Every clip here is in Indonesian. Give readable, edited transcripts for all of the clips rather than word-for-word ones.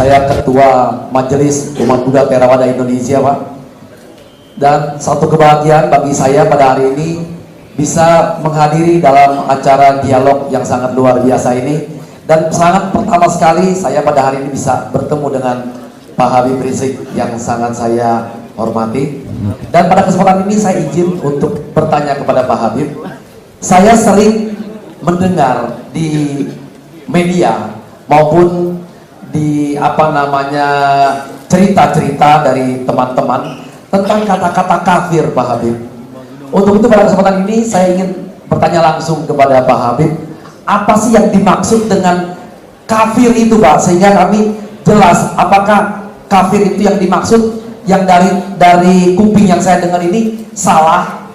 saya Ketua Majelis Umat Buddha Theravada Indonesia, Pak. Dan satu kebahagiaan bagi saya pada hari ini bisa menghadiri dalam acara dialog yang sangat luar biasa ini. Dan sangat pertama sekali saya pada hari ini bisa bertemu dengan Pak Habib Rizik yang sangat saya hormati. Dan pada kesempatan ini saya izin untuk bertanya kepada Pak Habib. Saya sering mendengar di media maupun di cerita-cerita dari teman-teman tentang kata-kata kafir, Pak Habib. Untuk itu pada kesempatan ini saya ingin bertanya langsung kepada Pak Habib, apa sih yang dimaksud dengan kafir itu, Pak? Sehingga kami jelas apakah kafir itu yang dimaksud, yang dari kuping yang saya dengar ini salah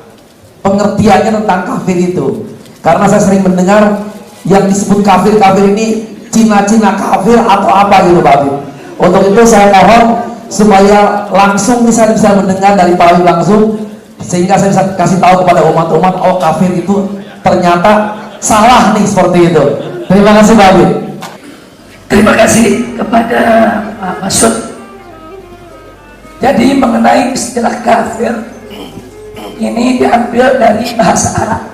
pengertiannya tentang kafir itu. Karena saya sering mendengar yang disebut kafir-kafir ini Cina-Cina kafir atau apa gitu, Pak Habib. Untuk itu saya mohon supaya langsung bisa mendengar dari Pak Habib langsung, sehingga saya bisa kasih tahu kepada umat-umat, oh kafir itu ternyata salah nih, seperti itu. Terima kasih Pak Habib. Terima kasih kepada Pak Masud. Jadi mengenai istilah kafir ini diambil dari bahasa Arab,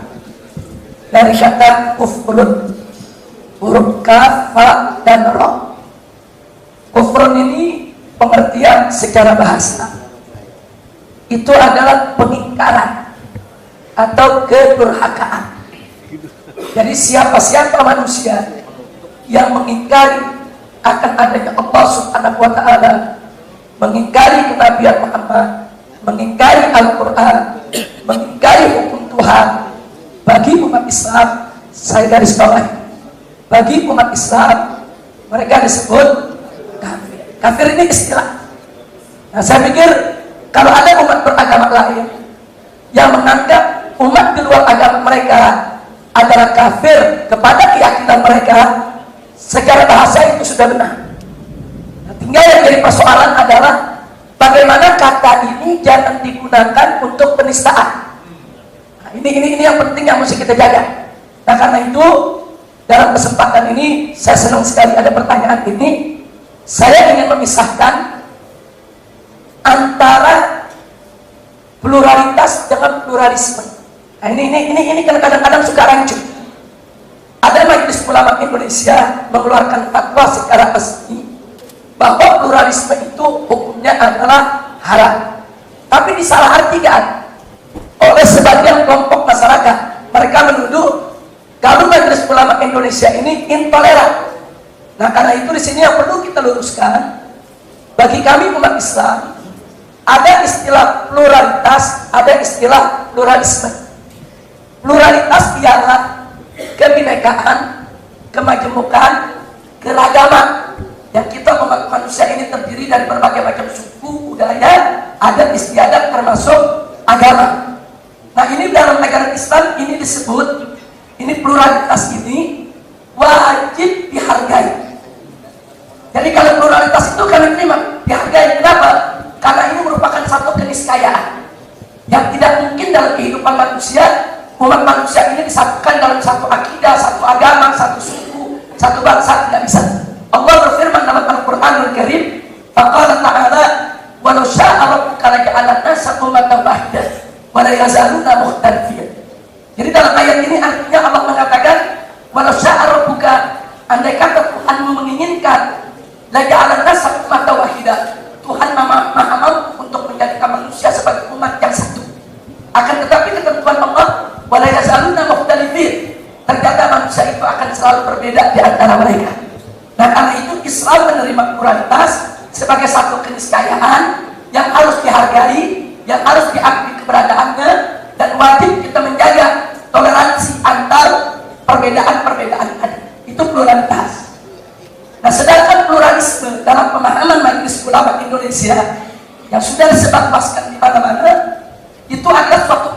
dari kata kufrun, huruf kaf, fa, dan ro. Kufrun ini pengertian secara bahasa itu adalah pengingkaran atau kedurhakaan. Jadi siapa-siapa manusia yang mengingkari akan adanya Allah Subhanahu wa Ta'ala, mengingkari kenabian Muhammad, mengingkari Al-Quran, mengingkari hukum Tuhan, bagi umat Islam, saya garis bawahi, bagi umat Islam mereka disebut kafir. Kafir ini istilah. Nah, saya pikir kalau ada umat beragama lain yang menganggap umat di luar agama mereka adalah kafir kepada keyakinan mereka, secara bahasa itu sudah benar. Nah, tinggal yang jadi persoalan adalah bagaimana kata ini jangan digunakan untuk penistaan. Nah, ini yang penting yang mesti kita jaga. Nah, karena itu dalam kesempatan ini saya senang sekali ada pertanyaan ini. Saya ingin memisahkan antara pluralitas dengan pluralisme. Nah, ini kadang-kadang suka rancu. Ada Majelis Ulama Indonesia mengeluarkan fatwa secara resmi bahwa pluralisme itu hukumnya adalah haram. Tapi disalahartikan oleh sebagian kelompok masyarakat. Mereka menuduh kalau Majelis Ulama Indonesia ini intoleran. Nah, karena itu di sini yang perlu kita luruskan, bagi kami umat Islam ada istilah pluralitas, ada istilah pluralisme. Pluralitas ialah kebinekaan, kemajemukan, keragaman. Yang kita umat manusia ini terdiri dari berbagai macam suku, budaya, adat istiadat termasuk agama. Nah, ini dalam negara Islam ini disebut, ini pluralitas ini wajib dihargai. Jadi kalau pluralitas itu kami terima, dihargai. Kenapa? Karena ini merupakan satu keniscayaan yang tidak mungkin dalam kehidupan manusia. Umat manusia ini disatukan dalam satu akidah, satu agama, satu suku, satu bangsa, tidak bisa. Allah berfirman dalam Al-Quranul Karim, faqala ta'ala walau sya'a rabbuka laja'ala an-nasa ummatan wahidah wa la yazaluna mukhtalifin. Jadi dalam ayat ini artinya Allah mengatakan walau sya'a rabbuka, andai kata Tuhanmu menginginkan, laja'ala an-nasa ummatan wahidah, Tuhan maha mampu untuk menjadikan manusia sebagai umat yang satu. Akan tetapi ketentuan Allah wala yazaluna mukhtalifin, ternyata manusia itu akan selalu berbeda di antara mereka. Nah, karena itu Islam menerima pluralitas sebagai satu keniscayaan yang harus dihargai, yang harus diakui keberadaannya, dan wajib kita menjaga toleransi antar perbedaan-perbedaan ada. Itu pluralitas. Nah, sedangkan pluralisme dalam pemahaman Majelis Ulama Indonesia yang sudah disebarluaskan di mana-mana, itu adalah suatu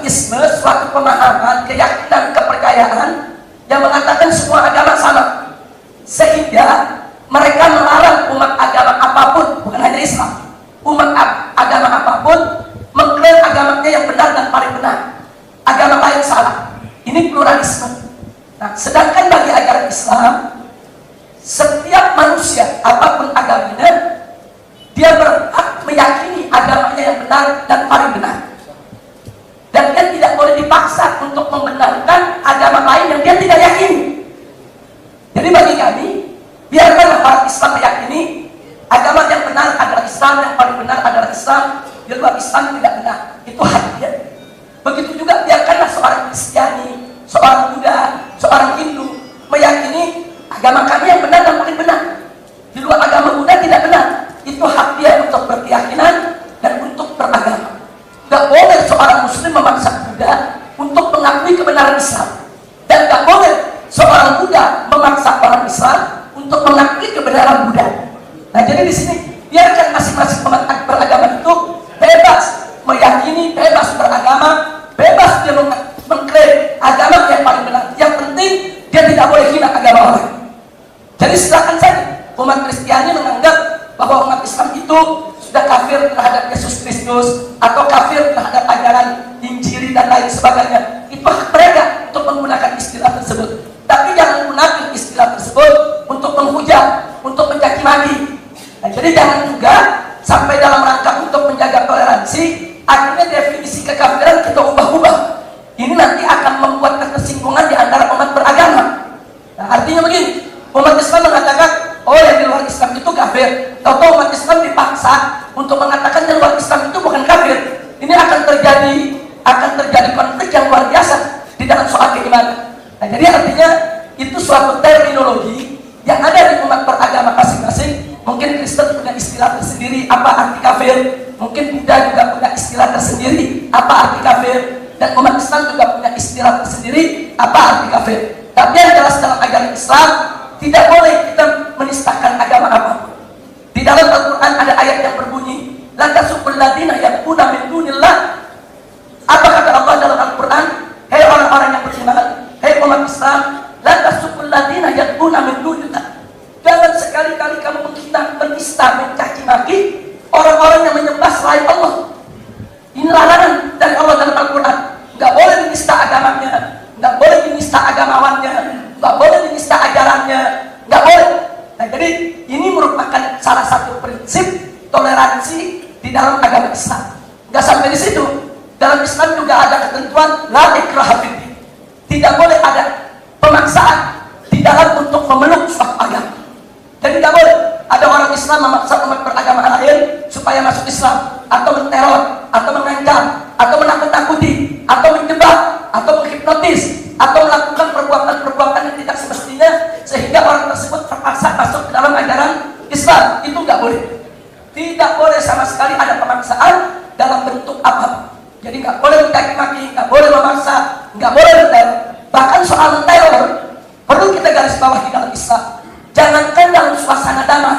isme, suatu pemahaman, keyakinan, kepercayaan yang mengatakan semua agama sama, sehingga mereka melarang umat agama apapun, bukan hanya Islam, umat agama apapun mengklaim agamanya yang benar dan paling benar, agama lain salah. Ini pluralisme. Nah, sedangkan bagi ajaran Islam, setiap manusia apapun agamanya, dia berhak meyakini agamanya yang benar dan paling benar. Dan dia tidak boleh dipaksa untuk membenarkan agama lain yang dia tidak yakini. Jadi bagi kami, biarkanlah orang Islam meyakini agama yang benar adalah Islam, yang paling benar adalah Islam, di luar Islam tidak benar. Itu hak dia. Begitu juga biarkanlah seorang Kristiani, seorang Buddha, seorang Hindu meyakini agama kami yang benar dan paling benar. Di luar agama Buddha tidak benar. Itu hak dia untuk berkeyakinan dan untuk beragama. Gak boleh seorang Muslim memaksa Buddha untuk mengakui kebenaran Islam, dan gak boleh seorang Buddha memaksa orang Islam untuk mengakui kebenaran Buddha. Nah, jadi di sini biarkan masing-masing umat beragama itu bebas meyakini, bebas beragama, bebas dia mengklaim agama yang paling benar. Yang penting dia tidak boleh hina agama orang. Jadi silakan saja umat Kristiani menganggap bahwa umat Islam itu sudah kafir terhadap Yesus Kristus atau kafir terhadap ajaran Injil dan lain sebagainya. Itu hak mereka untuk menggunakan istilah tersebut. Tapi jangan gunakan istilah tersebut untuk menghujat, untuk mencaci maki. Nah, jadi jangan juga sampai dalam rangka untuk menjaga toleransi, akhirnya definisi kekafiran kita ubah-ubah. Ini nanti akan membuat ketersinggungan di antara umat beragama. Nah, artinya begini, umat Islam mengatakan, oh yang di luar Islam itu kafir. Tahu-tahu umat Islam dipaksa untuk mengatakan yang luar Islam itu bukan kafir. Ini akan terjadi konflik yang luar biasa di dalam soal keimanan. Nah, jadi artinya itu suatu terminologi yang ada di umat beragama masing-masing. Mungkin Kristen punya istilah tersendiri apa arti kafir, mungkin Buddha juga punya istilah tersendiri apa arti kafir, dan umat Islam juga punya istilah tersendiri apa arti kafir. Tapi yang jelas dalam ajaran Islam tidak boleh kita menistakan agama apapun. Di dalam Al-Quran ada ayat yang berbunyi, la tasubul ladina yad'una min dunillah. Apa kata Allah dalam Al-Quran? Hei orang-orang yang beriman, hei umat Islam, la tasubul ladina yad'una min dunillah. Jangan sekali-kali kamu menista, mencaci maki orang-orang yang menyembah selain Allah. Ini larangan dari Allah dalam Al-Quran. Nggak boleh menista agamanya, nggak boleh menista agamawannya, nggak boleh menista ajarannya, nggak boleh. Nah, jadi ini merupakan salah satu prinsip toleransi di dalam agama Islam. Nggak sampai di situ. Dalam Islam juga ada ketentuan la ikraha fiddin. Tidak boleh ada pemaksaan di dalam untuk memeluk suatu agama. Jadi tidak boleh ada orang Islam memaksa umat beragama lain supaya masuk Islam, atau menteror, atau mengancam, atau menakut-nakuti, atau menjebak, atau menghipnotis, atau melakukan perbuatan-perbuatan yang tidak semestinya sehingga orang tersebut terpaksa masuk ke dalam ajaran Islam. Itu nggak boleh. Tidak boleh sama sekali ada pemaksaan dalam bentuk apapun. Jadi nggak boleh mencaci maki, nggak boleh memaksa, nggak boleh menteror. Bahkan soal menteror perlu kita garis bawahi dalam Islam. Jangankan dalam suasana damai,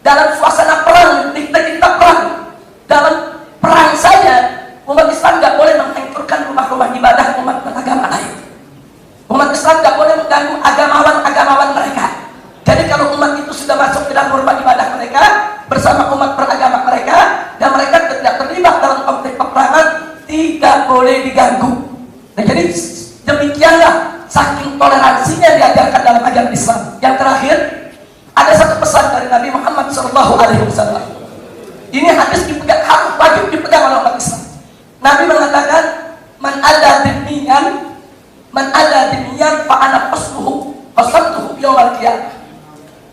dalam suasana perang, kita perang, dalam perang saja umat Islam nggak boleh menghancurkan rumah-rumah ibadah umat beragama lain. Umat Islam nggak boleh mengganggu agamawan mereka. Jadi kalau umat itu sudah masuk ke dalam rumah ibadah mereka bersama umat beragama mereka, dan mereka tidak terlibat dalam konflik peperangan, tidak boleh diganggu. Nah, jadi demikianlah saking toleransinya diajarkan dalam ajaran Islam. Yang terakhir, ada satu pesan dari Nabi Muhammad SAW. Ini hadis dipegang, harus wajib dipegang oleh umat Islam. Nabi mengatakan, man ada dimiyan fa ana qasduhu yaumal qiyamah.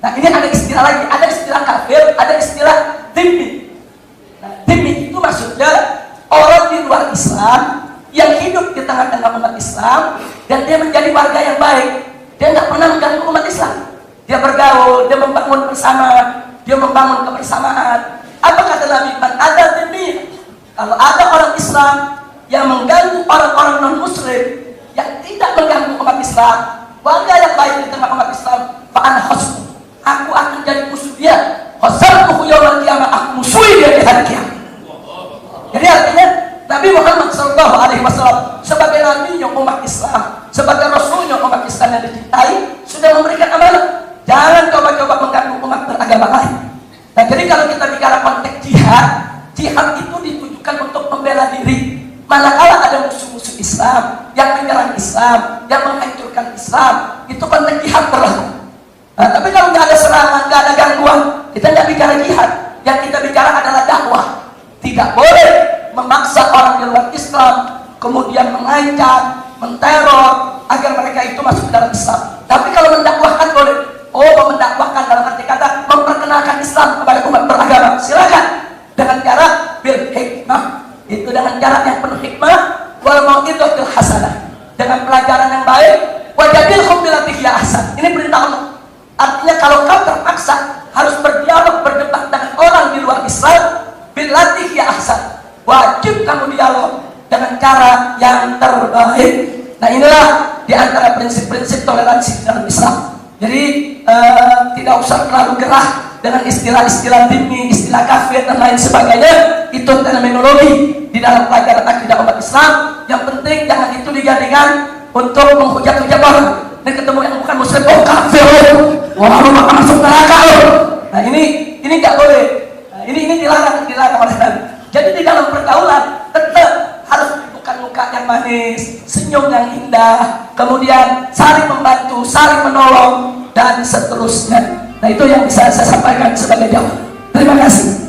Nah, ini ada istilah lagi, ada istilah kafir, ada istilah dhimmi. Nah, dhimmi itu maksudnya orang di luar Islam yang hidup di tengah-tengah umat Islam, dan dia menjadi warga yang baik. Dia nggak pernah mengganggu umat Islam. Dia bergaul, dia membangun bersama, dia membangun kebersamaan. Apa kata Nabi? Man ada demi, kalau ada orang Islam yang mengganggu orang-orang non-Muslim, yang tidak mengganggu umat Islam, warga yang baik di tengah umat Islam, fa'ana khasmu, aku akan jadi musuh dia. Khasartuhu yaumal qiyamah, aku musuhi dia di hari kiamat. Jadi artinya Nabi Muhammad SAW sebagai nabi yang umat Islam, sebagai rasulnya umat Islam yang dicintai, sudah memberikan amanah. Jangan coba-coba mengganggu umat beragama lain. Nah, jadi kalau kita bicara konteks jihad itu ditujukan untuk membela diri. Manakala ada musuh-musuh Islam yang menyerang Islam, yang menghancurkan Islam, itu konteks jihad berlaku. Nah, tapi kalau nggak ada serangan, bicara jihad, yang kita bicara adalah dakwah. Tidak boleh memaksa orang di luar Islam, kemudian mengancam, menteror agar mereka itu masuk ke dalam Islam. Tapi kalau mendakwahkan boleh. Oh, mendakwahkan dalam arti kata memperkenalkan Islam kepada umat beragama, silakan dengan cara bil hikmah, itu dengan cara yang penuh hikmah, wal mau'izatil hasanah, dengan pelajaran yang baik, wajadilhum billatii hiya ahsan. Ini perintah Allah. Artinya kalau kau terpaksa harus berdialog, berdebat dengan orang di luar Islam, billatii hiya ahsan, wajib kamu dialog dengan cara yang terbaik. Nah, inilah di antara prinsip-prinsip toleransi dalam Islam. Jadi tidak usah terlalu gerah dengan istilah-istilah dini, istilah kafir dan lain sebagainya. Itu terminologi di dalam pelajaran akidah umat Islam. Yang penting jangan itu dijadikan untuk menghujat-hujat orang. Dan ketemu yang bukan muslim, oh kafir, wah lu bakal masuk neraka loh. Nah ini nggak boleh. Nah, ini dilarang oleh Nabi. Jadi di dalam pergaulan tetap harus bukan muka yang manis, senyum yang indah, kemudian saling membantu, saling menolong, dan seterusnya. Nah, itu yang bisa saya sampaikan sebagai jawab. Terima kasih.